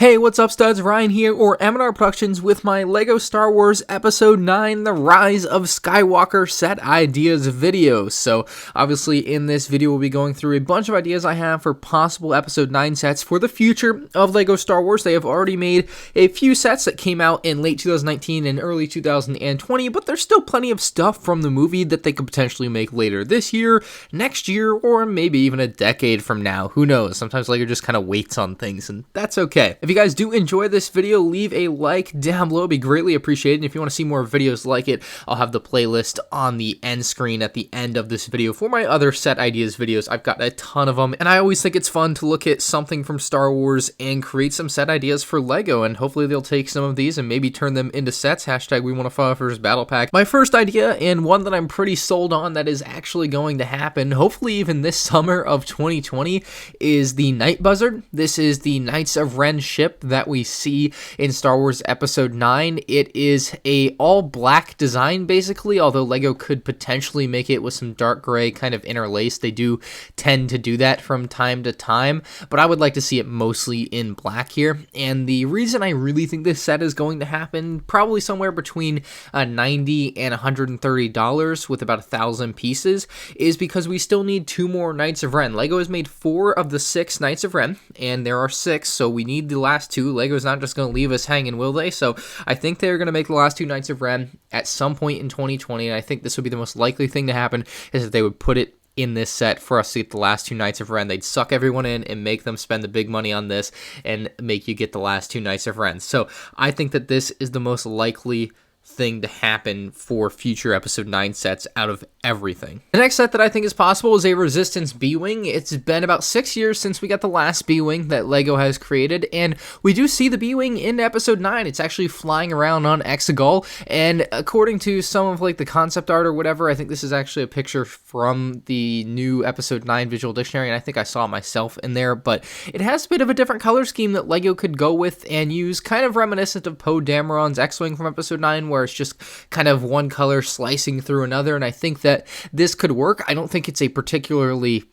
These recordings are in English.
Hey, what's up, studs? Ryan here, or MandRproductions, with my LEGO Star Wars Episode 9, The Rise of Skywalker set ideas video. So, obviously, in this video, we'll be going through a bunch of ideas I have for possible Episode 9 sets for the future of LEGO Star Wars. They have already made a few sets that came out in late 2019 and early 2020, but there's still plenty of stuff from the movie that they could potentially make later this year, next year, or maybe even a decade from now. Who knows? Sometimes LEGO just kind of waits on things, and that's okay. If you guys do enjoy this video, leave a like down below. It'd be greatly appreciated. And if you want to see more videos like it, I'll have the playlist on the end screen at the end of this video for my other set ideas videos. I've got a ton of them, and I always think it's fun to look at something from Star Wars and create some set ideas for LEGO, and hopefully they'll take some of these and maybe turn them into sets. Hashtag we want to follow first battle pack. My first idea, and one that I'm pretty sold on that is actually going to happen, hopefully even this summer of 2020, is the Night Buzzard. This is the Knights of Ren ship that we see in Star Wars Episode 9. It is a all black design basically, although LEGO could potentially make it with some dark gray kind of interlaced. They do tend to do that from time to time, but I would like to see it mostly in black here. And the reason I really think this set is going to happen, probably somewhere between $90 and $130 with about 1,000 pieces, is because we still need 2 more Knights of Ren. LEGO has made 4 of the 6 Knights of Ren, and there are 6, so we need the last 2. LEGO's not just going to leave us hanging, will they? So I think they're going to make the last 2 Knights of Ren at some point in 2020, and I think this would be the most likely thing to happen, is that they would put it in this set for us to get the last 2 Knights of Ren. They'd suck everyone in and make them spend the big money on this and make you get the last 2 Knights of Ren. So I think that this is the most likely thing to happen for future Episode 9 sets out of everything. The next set that I think is possible is a Resistance Bwing. It's been about 6 years since we got the last Bwing that LEGO has created, and we do see the Bwing in Episode 9. It's actually flying around on Exegol, and according to some of like the concept art or whatever, I think this is actually a picture from the new Episode 9 visual dictionary, and I think I saw it myself in there, but it has a bit of a different color scheme that LEGO could go with and use, kind of reminiscent of Poe Dameron's X-Wing from Episode 9, where it's just kind of one color slicing through another, and I think that this could work. I don't think it's a particularly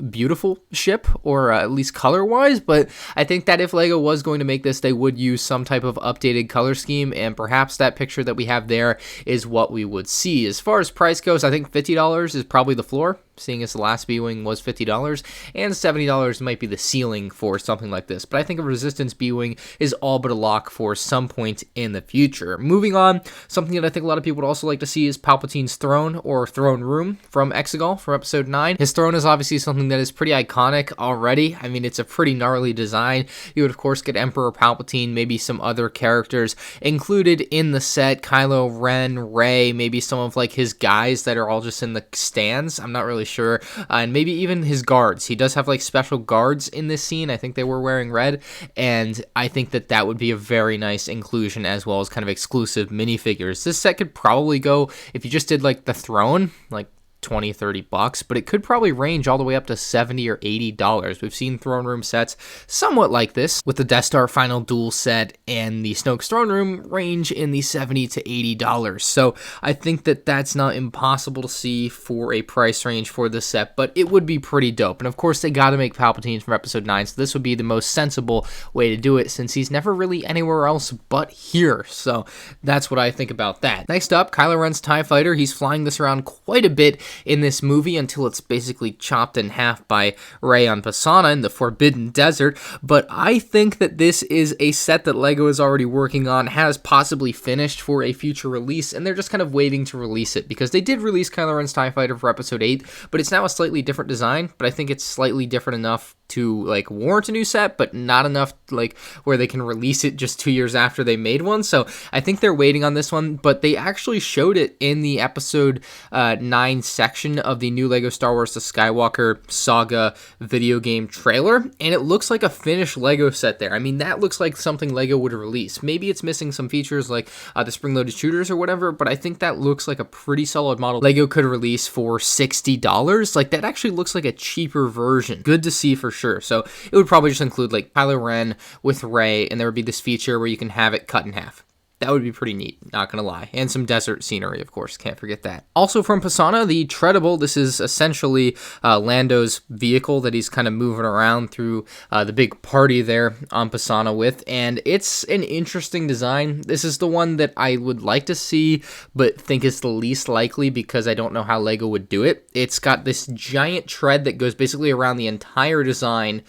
beautiful ship, or at least color-wise, but I think that if LEGO was going to make this, they would use some type of updated color scheme, and perhaps that picture that we have there is what we would see. As far as price goes, I think $50 is probably the floor, seeing as the last Bwing was $50, and $70 might be the ceiling for something like this. But I think a Resistance Bwing is all but a lock for some point in the future. Moving on, something that I think a lot of people would also like to see is Palpatine's throne, or throne room, from Exegol from Episode 9. His throne is obviously something that is pretty iconic already. I mean, it's a pretty gnarly design. You would, of course, get Emperor Palpatine, maybe some other characters included in the set, Kylo Ren, Rey, maybe some of like his guys that are all just in the stands. I'm not really sure, and maybe even his guards. He does have like special guards in this scene. I think they were wearing red, and I think that that would be a very nice inclusion, as well as kind of exclusive minifigures. This set could probably go, if you just did like the throne, like $20-$30, but it could probably range all the way up to $70 or $80. We've seen throne room sets somewhat like this, with the Death Star Final Duel set and the Snoke's throne room range in the $70 to $80. So I think that that's not impossible to see for a price range for this set, but it would be pretty dope. And of course, they got to make Palpatine from Episode 9, so this would be the most sensible way to do it, since he's never really anywhere else but here. So that's what I think about that. Next up, Kylo Ren's TIE Fighter. He's flying this around quite a bit in this movie until it's basically chopped in half by Rey on Pasaana in the Forbidden Desert, but I think that this is a set that LEGO is already working on, has possibly finished for a future release, and they're just kind of waiting to release it, because they did release Kylo Ren's TIE Fighter for Episode 8, but it's now a slightly different design, but I think it's slightly different enough to like warrant a new set, but not enough like where they can release it just 2 years after they made one. So I think they're waiting on this one, but they actually showed it in the Episode 9 section of the new LEGO Star Wars The Skywalker Saga video game trailer, and it looks like a finished LEGO set there. I mean, that looks like something LEGO would release. Maybe it's missing some features like the spring-loaded shooters or whatever, but I think that looks like a pretty solid model LEGO could release for $60. Like, that actually looks like a cheaper version. Good to see for sure. So it would probably just include like Kylo Ren with Rey, and there would be this feature where you can have it cut in half. That would be pretty neat, not gonna lie. And some desert scenery, of course, can't forget that. Also from Pisana, the Treadable. This is essentially Lando's vehicle that he's kind of moving around through the big party there on Pisana with, and it's an interesting design. This is the one that I would like to see, but think is the least likely because I don't know how LEGO would do it. It's got this giant tread that goes basically around the entire design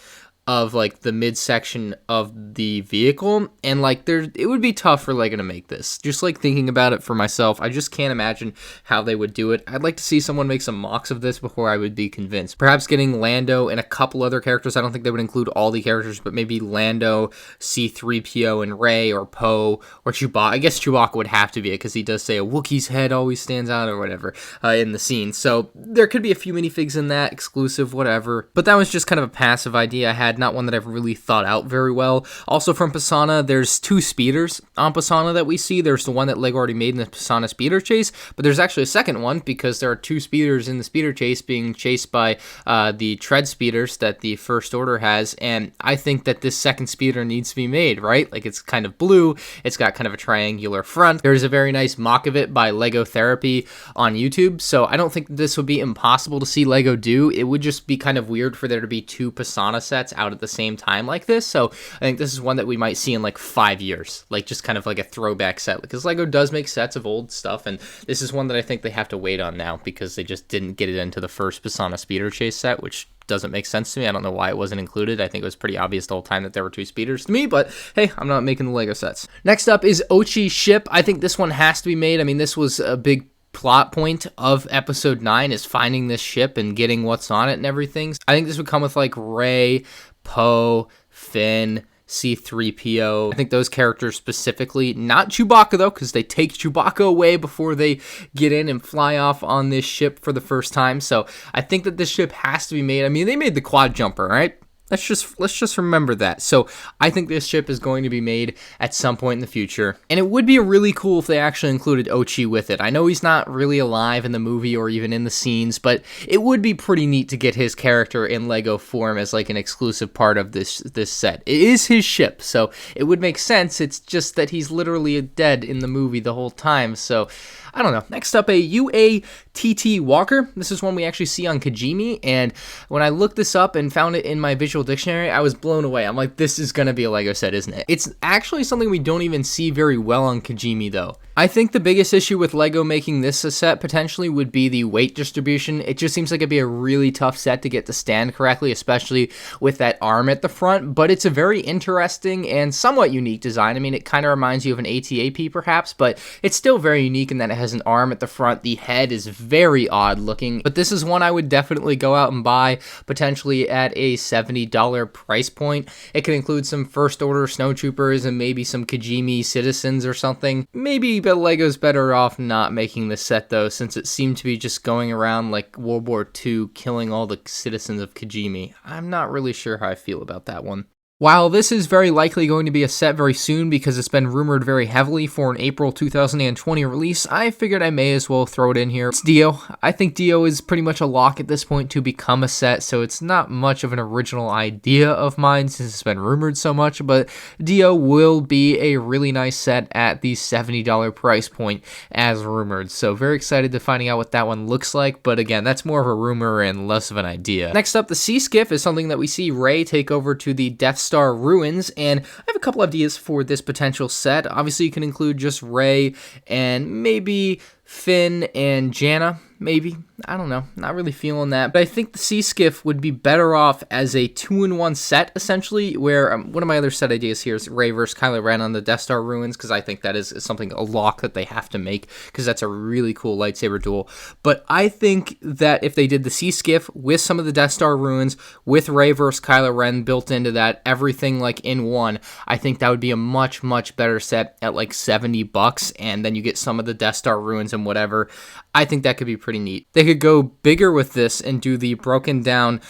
of like the midsection of the vehicle, and like it would be tough for LEGO to make this. Just like thinking about it for myself, I just can't imagine how they would do it. I'd like to see someone make some mocks of this before I would be convinced. Perhaps getting Lando and a couple other characters. I don't think they would include all the characters, but maybe Lando, C-3PO, and Rey, or Poe, or Chewbacca. I guess Chewbacca would have to be it because he does say a Wookiee's head always stands out or whatever in the scene. So there could be a few minifigs in that, exclusive, whatever. But that was just kind of a passive idea I had, not one that I've really thought out very well. Also from Pisana, there's 2 speeders on Pisana that we see. There's the one that LEGO already made in the Pisana speeder chase, but there's actually a second one because there are 2 speeders in the speeder chase being chased by the tread speeders that the First Order has, and I think that this second speeder needs to be made, right? Like, it's kind of blue, it's got kind of a triangular front. There's a very nice mock of it by LEGO Therapy on YouTube, so I don't think this would be impossible to see LEGO do. It would just be kind of weird for there to be 2 Pisana sets out at the same time like this, so I think this is one that we might see in like 5 years, like just kind of like a throwback set, because LEGO does make sets of old stuff, and this is one that I think they have to wait on now because they just didn't get it into the first Pisana speeder chase set, which doesn't make sense to me. I don't know why it wasn't included. I think it was pretty obvious the whole time that there were 2 speeders to me, but hey, I'm not making the LEGO sets. Next up is Ochi's ship. I think this one has to be made. I mean, this was a big plot point of episode 9 is finding this ship and getting what's on it and everything. I think this would come with like Rey, Poe, Finn, C-3PO. I think those characters specifically, not Chewbacca though, because they take Chewbacca away before they get in and fly off on this ship for the first time. So I think that this ship has to be made. I mean, they made the quad jumper, right? Let's just remember that. So I think this ship is going to be made at some point in the future, and it would be really cool if they actually included Ochi with it. I know he's not really alive in the movie or even in the scenes, but it would be pretty neat to get his character in LEGO form as like an exclusive part of this set. It is his ship, so it would make sense. It's just that he's literally dead in the movie the whole time, so I don't know. Next up, a UATT Walker. This is one we actually see on Kijimi, and when I looked this up and found it in my visual dictionary, I was blown away. I'm like, this is going to be a LEGO set, isn't it? It's actually something we don't even see very well on Kijimi, though. I think the biggest issue with LEGO making this a set potentially would be the weight distribution. It just seems like it'd be a really tough set to get to stand correctly, especially with that arm at the front, but it's a very interesting and somewhat unique design. I mean, it kind of reminds you of an AT-AP perhaps, but it's still very unique in that it has an arm at the front. The head is very odd looking, but this is one I would definitely go out and buy, potentially at a $70 price point. It could include some First Order snowtroopers and maybe some Kijimi citizens or something. Maybe but LEGO's better off not making this set though, since it seemed to be just going around like World War II killing all the citizens of Kijimi. I'm not really sure how I feel about that one. While this is very likely going to be a set very soon because it's been rumored very heavily for an April 2020 release, I figured I may as well throw it in here. It's Dio. I think Dio is pretty much a lock at this point to become a set, so it's not much of an original idea of mine since it's been rumored so much, but Dio will be a really nice set at the $70 price point as rumored, so very excited to finding out what that one looks like, but again, that's more of a rumor and less of an idea. Next up, the Sea Skiff is something that we see Rey take over to the Death Star ruins, and I have a couple ideas for this potential set. Obviously, you can include just Rey and maybe Finn and Janna, maybe. I don't know. Not really feeling that. But I think the Sea Skiff would be better off as a 2-in-1 set, essentially, where one of my other set ideas here is Rey versus Kylo Ren on the Death Star ruins, because I think that is something, a lock that they have to make, because that's a really cool lightsaber duel. But I think that if they did the Sea Skiff with some of the Death Star ruins, with Rey versus Kylo Ren built into that, everything like in one, I think that would be a much, much better set at like $70, and then you get some of the Death Star ruins and whatever. I think that could be pretty neat. They could could go bigger with this and do the broken down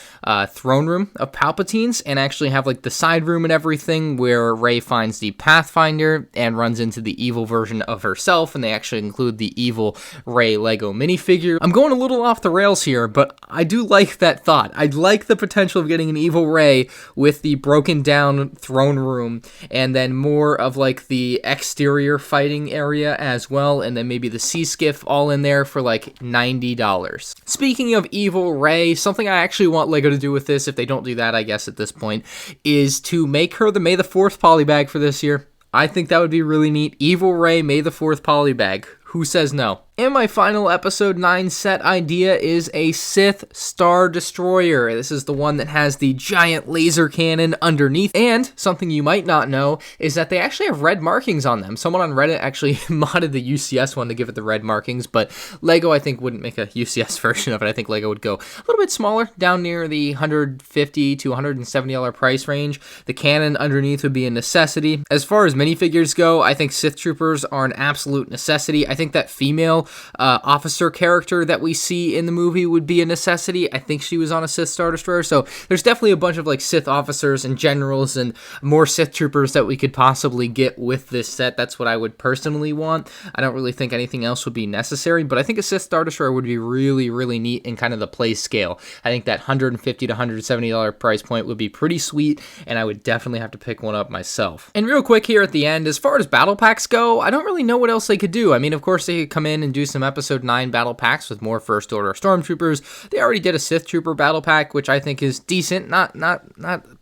throne room of Palpatine's and actually have like the side room and everything where Rey finds the Pathfinder and runs into the evil version of herself, and they actually include the evil Rey Lego minifigure. I'm going a little off the rails here, but I do like that thought. I like the potential of getting an evil Rey with the broken down throne room, and then more of like the exterior fighting area as well, and then maybe the sea skiff all in there for like $90. Speaking of evil Rey, something I actually want LEGO to do with this, if they don't do that, I guess at this point, is to make her the May the 4th polybag for this year. I think that would be really neat. Evil Rey May the 4th polybag. Who says no? And my final episode 9 set idea is a Sith Star Destroyer. This is the one that has the giant laser cannon underneath. And something you might not know is that they actually have red markings on them. Someone on Reddit actually modded the UCS one to give it the red markings, but LEGO I think wouldn't make a UCS version of it. I think LEGO would go a little bit smaller, down near the $150 to $170 price range. The cannon underneath would be a necessity. As far as minifigures go, I think Sith Troopers are an absolute necessity. I think that female officer character that we see in the movie would be a necessity. I think she was on a Sith Star Destroyer, so there's definitely a bunch of like Sith officers and generals and more Sith Troopers that we could possibly get with this set. That's what I would personally want. I don't really think anything else would be necessary, but I think a Sith Star Destroyer would be really, really neat in kind of the play scale. I think that $150 to $170 price point would be pretty sweet, and I would definitely have to pick one up myself. And real quick here at the end, as far as battle packs go, I don't really know what else they could do. I mean, of course, they could come in and do some episode 9 battle packs with more First Order Stormtroopers. They already did a Sith Trooper battle pack, which I think is decent, not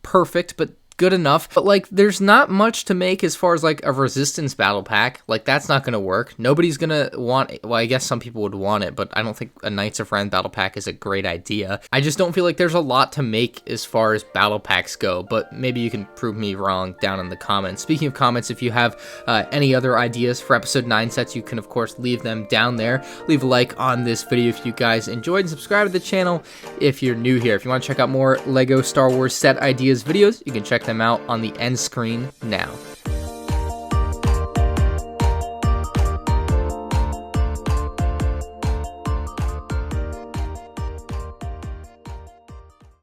perfect, but good enough. But like, there's not much to make as far as like a Resistance battle pack. Like, that's not going to work. Nobody's going to want it. Well, I guess some people would want it, but I don't think a Knights of Ren battle pack is a great idea. I just don't feel like there's a lot to make as far as battle packs go, but maybe you can prove me wrong down in the comments. Speaking of comments, if you have any other ideas for episode 9 sets, you can of course leave them down there. Leave a like on this video if you guys enjoyed, and subscribe to the channel if you're new here. If you want to check out more LEGO Star Wars set ideas videos, you can check them out on the end screen now.